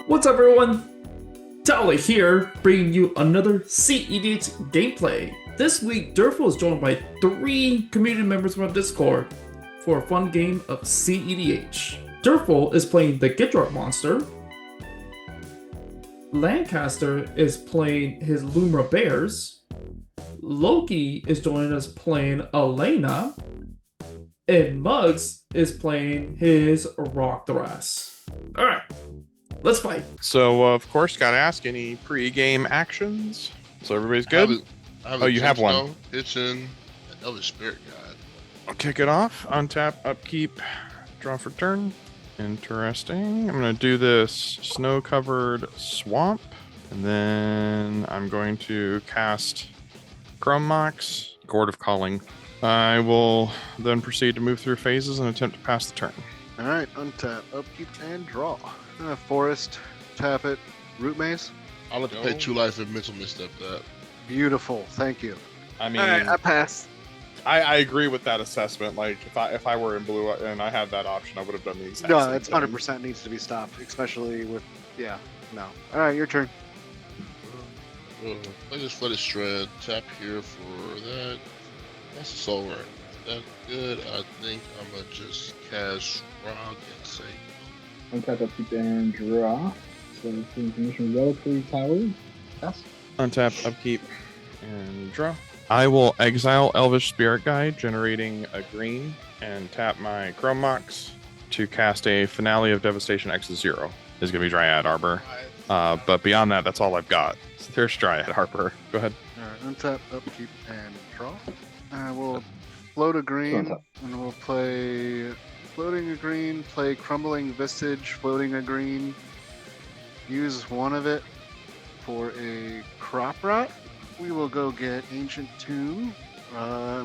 What's up, everyone? Tally here, bringing you another cEDH gameplay. This week, Durful is joined by 3 community members from our Discord for a fun game of cEDH. Durful is playing the Gitrog monster. Lancaster is playing his Lumra bears. Loki is joining us playing Alania. And Muggs is playing his ROG THRAS. Alright, let's fight. So, of course, gotta ask, any pre-game actions? So everybody's good? You have one. Kitchen, Elvish Spirit Guide. I'll kick it off. Untap, upkeep, draw for turn. Interesting. I'm gonna do this snow-covered swamp. And then I'm going to cast Chrome Mox, Gourd of Calling. I will then proceed to move through phases and attempt to pass the turn. Alright, untap, upkeep, and draw. Forest, tap it, root maze. I'll have to pay 2 life and mental misstep that. Beautiful, thank you. I mean, Alright, I pass. I agree with that assessment. Like, if I were in blue and I had that option, I would have done the exact No, same it's thing. 100% needs to be stopped, especially with, no. Alright, your turn. I just flooded shred. Tap here for that. That's a soul right. That good. I think I'm gonna just cast Rock and say Untap, upkeep, and draw. So information relatively powered. Pass. Untap, upkeep, and draw. I will exile Elvish Spirit Guide, generating a green, and tap my Chrome Mox to cast a Finale of Devastation X0. Is going to be Dryad Arbor. But beyond that, that's all I've got. So there's Dryad Arbor. Go ahead. Alright, untap, upkeep, and draw. I will float a green, and we'll play floating a green, play Crumbling Visage, floating a green. Use one of it for a Crop Rot. We will go get Ancient Tomb,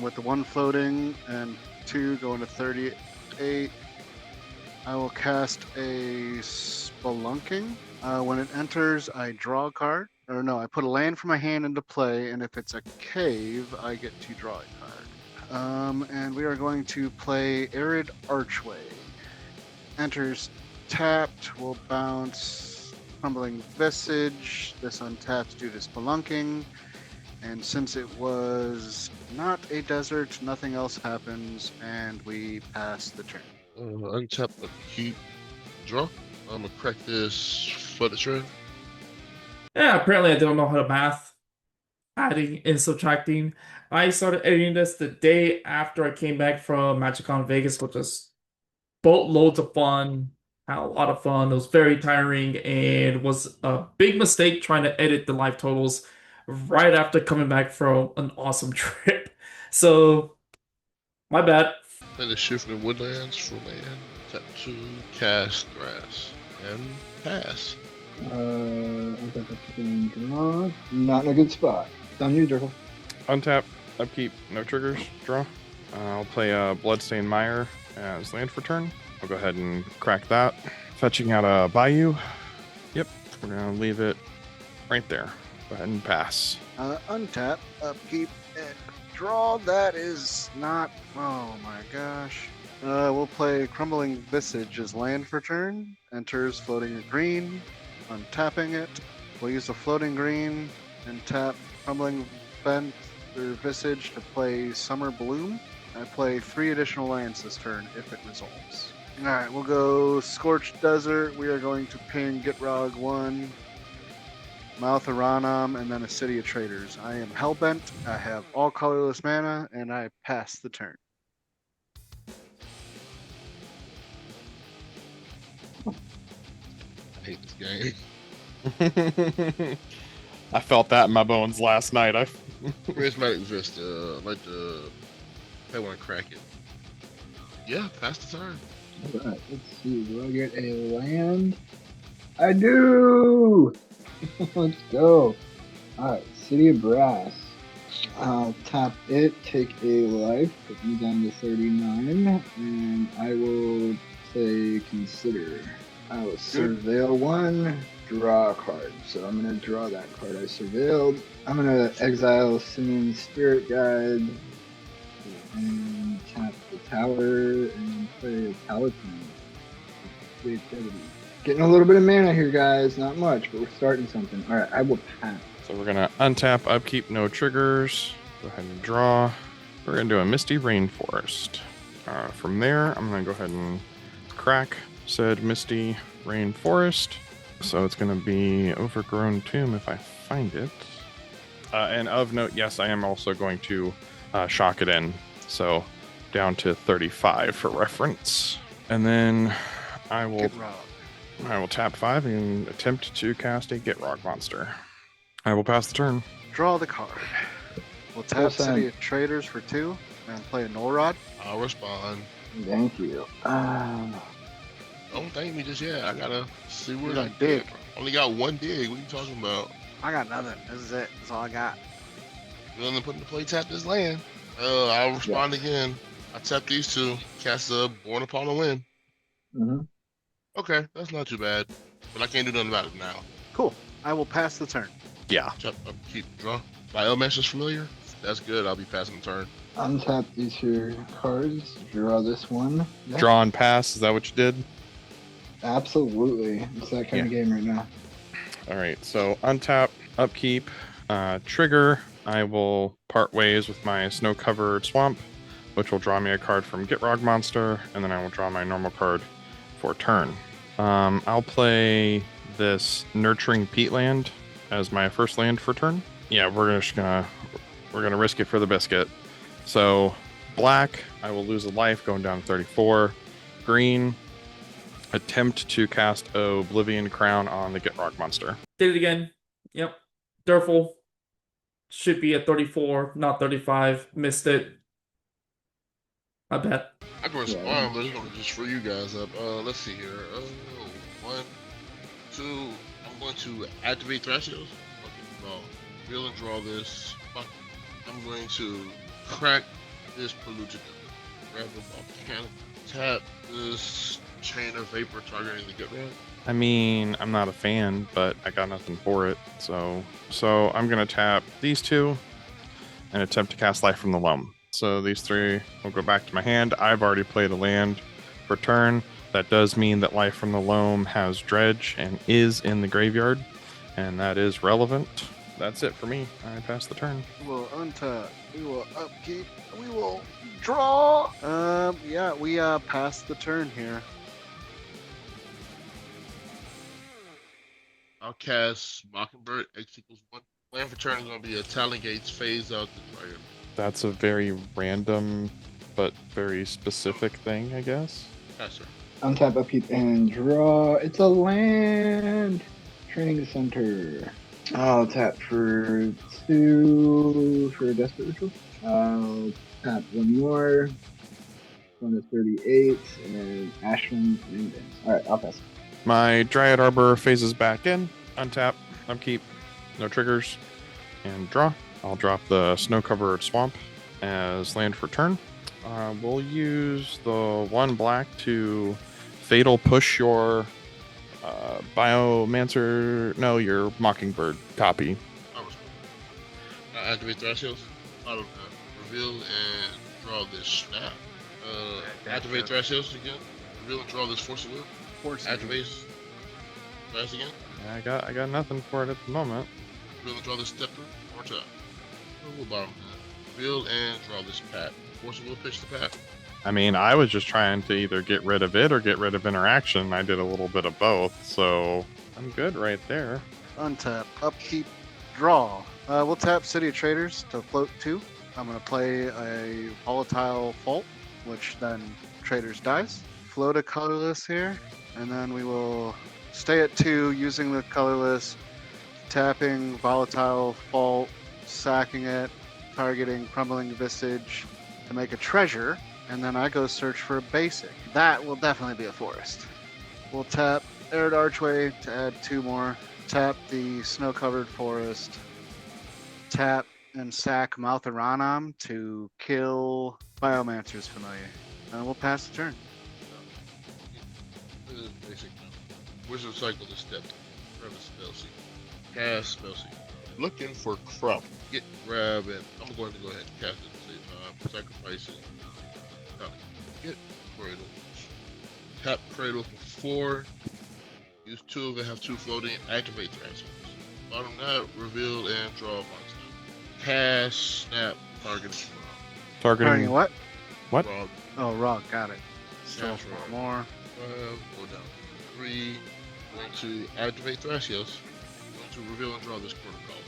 with the 1 floating and 2 going to 38. I will cast a Spelunking. When it enters, I draw a card. Or no, I put a land from my hand into play, and if it's a cave, I get to draw a card. And we are going to play Arid Archway. Enters tapped, will bounce Crumbling Visage. This untaps due to Spelunking. And since it was not a desert, nothing else happens, and we pass the turn. untap, upkeep, draw. I'm gonna crack this flooded shred. Yeah, apparently I don't know how to math. Adding and subtracting. I started editing this the day after I came back from MagicCon Vegas, which was boatloads of fun. Had a lot of fun. It was very tiring and was a big mistake trying to edit the live totals right after coming back from an awesome trip. So, my bad. Play the Shifting Woodlands for land. Tap 2, cast Grass, and pass. Untap, upkeep, and draw. Not in a good spot. Down you, Durful. Untap, upkeep, no triggers, draw. I'll play a Bloodstained Mire as land for turn. I'll go ahead and crack that. Fetching out a Bayou. Yep, we're going to leave it right there. Go ahead and pass. Untap, upkeep, and draw. That is not. Oh my gosh. We'll play Crumbling Visage as land for turn. Enters floating a green. Untapping it. We'll use the floating green and tap Crumbling Visage to play Summer Bloom. I play 3 additional lands this turn if it resolves. Alright, we'll go Scorched Desert. We are going to ping Gitrog 1. Mouth of Ranam, and then a City of Traders. I am Hellbent, I have all colorless mana, and I pass the turn. I hate this game. I felt that in my bones last night. Charismatic Vista. I'd like to. I want to crack it. Yeah, pass the turn. Alright, let's see. Do I get a land? I do! Let's go. Alright, City of Brass. I'll tap it, take a life, put me down to 39, and I will say consider. I will surveil 1, draw a card. So I'm going to draw that card I surveilled. I'm going to exile Simeon's Spirit Guide, and tap the tower, and play a Paladin. Creativity. Getting a little bit of mana here, guys. Not much, but we're starting something. All right, I will pass. So we're gonna untap, upkeep, no triggers. Go ahead and draw. We're gonna do a Misty Rainforest. From there, I'm gonna go ahead and crack said Misty Rainforest. So it's gonna be Overgrown Tomb if I find it. And of note, yes, I am also going to shock it in. So down to 35 for reference. And then I will tap 5 and attempt to cast a Gitrog monster. I will pass the turn. Draw the card. We'll tap City of Traders for 2 and play a Null Rod. I'll respond. Thank you. Don't thank me just yet. I gotta see what You I got dig. dig. Only got 1 dig. What are you talking about? I got nothing. This is it. That's all I got. Willing to put in the play tap this land. I'll respond again. I tap these 2. Cast a Born Upon a Wind. Mm-hmm. Okay, that's not too bad. But I can't do nothing about it now. Cool. I will pass the turn. Yeah. Tap, keep, draw. My Elmaster's familiar? That's good. I'll be passing the turn. Untap these 2 cards. Draw this one. Yep. Draw and pass. Is that what you did? Absolutely. It's that kind of game right now. All right. So untap, upkeep, trigger. I will part ways with my snow-covered swamp, which will draw me a card from Gitrog monster, and then I will draw my normal card for turn. I'll play this Nurturing Peatland as my first land for turn. Yeah, we're gonna risk it for the biscuit. So black, I will lose a life going down to 34. Green, attempt to cast Oblivion Crown on the Gitrog monster. Did it again. Yep. Durful. Should be at 34, not 35. Missed it. I bet. I can respond, but it's gonna just free you guys up. Let's see here. 1, 2. I'm going to activate Thrasios. Okay, no. Reveal and draw this. I'm going to crack this polluted. Grab the volcanic. Tap this chain of vapor targeting the Gitrog. I mean, I'm not a fan, but I got nothing for it. So I'm gonna tap these 2 and attempt to cast Life from the Loam. So these 3 will go back to my hand. I've already played a land for turn. That does mean that Life from the Loam has Dredge and is in the graveyard, and that is relevant. That's it for me. I pass the turn. We will untap. We will upkeep. We will draw. Yeah, we passed the turn here. I'll cast Mockingbird. X=1. Land for turn is going to be a Talongate's phase out the target. That's a very random but very specific thing, I guess. Yes, sir. Untap, upkeep, and draw. It's a land. Training Center. I'll tap for 2 for a Desperate Ritual. I'll tap 1 more. Going to 38, and Ashland and Vince. Alright, I'll pass. My Dryad Arbor phases back in. Untap, upkeep, no triggers, and draw. I'll drop the Snow-Covered Swamp as land for turn. We'll use the 1 black to Fatal Push your Biomancer. No, your Mockingbird copy. I'll respond. I activate Thrasios. Auto reveal and draw this snap. Activate Thrasios again. Reveal and draw this Force of Will. Activate Thrash again. I got nothing for it at the moment. Reveal and draw this Stepper. More time. Bottom. Reveal and draw this Pat. Force of Will, pitch the Pat. I mean, I was just trying to either get rid of it or get rid of interaction. I did a little bit of both, so I'm good right there. Untap, upkeep, draw. We'll tap City of Traders to float 2. I'm going to play a Volatile Fault, which then Traders dies. Float a colorless here, and then we will stay at 2 using the colorless, tapping Volatile Fault, sacking it, targeting Crumbling Visage to make a treasure, and then I go search for a basic. That will definitely be a forest. We'll tap Arid Archway to add 2 more. Tap the Snow-Covered Forest. Tap and sack Maltharanam to kill Biomancer's Familiar. And we'll pass the turn. This is basic. Wizard cycle this step. Grab a spell seek. Cast spell seek. Looking for crop. Get grab and I'm going to go ahead and cast it at the same time. Sacrifice it. Get cradle. Tap cradle for 4. Use 2 of it, have 2 floating, activate thrash. Bottom that, reveal and draw a monster. Cast, snap, target Targeting what? What? Frog. Oh, ROG, got it. Still Cast 4 frog. more. 5, go down. 3, going to activate Thrasios. Going to reveal and draw this protocol.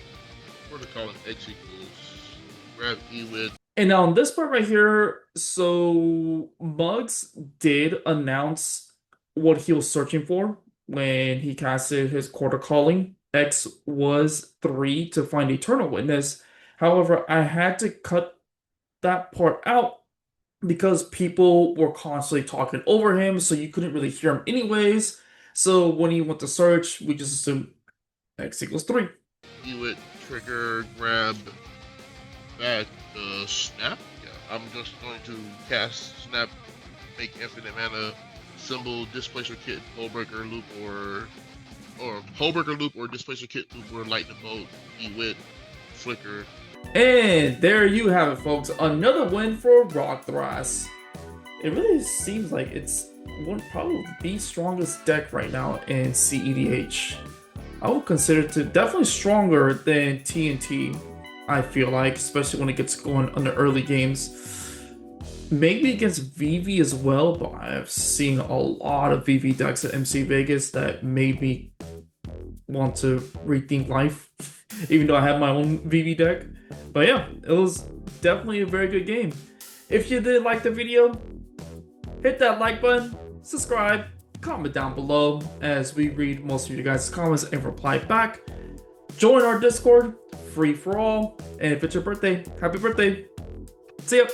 Protocol and X equals grab E with. And on this part right here, so Muggs did announce what he was searching for when he casted his quarter calling. X was 3 to find Eternal Witness. However, I had to cut that part out because people were constantly talking over him, so you couldn't really hear him anyways. So when he went to search, we just assumed X equals 3. E with trigger, grab, back, snap. Yeah, I'm just going to cast snap, make infinite mana, symbol, displacer kit, Hullbreaker loop, or Hullbreaker loop, or displacer kit loop, or lightning bolt, E-wit, flicker. And there you have it, folks. Another win for ROG THRAS. It really seems like it's probably the strongest deck right now in cEDH. I would consider it to definitely stronger than TNT, I feel like, especially when it gets going on the early games. Maybe against VV as well, but I've seen a lot of VV decks at MC Vegas that made me want to rethink life, even though I have my own VV deck. But yeah, it was definitely a very good game. If you did like the video, hit that like button, subscribe, comment down below as we read most of you guys' comments and reply back. Join our Discord, free for all, and if it's your birthday, happy birthday. See ya!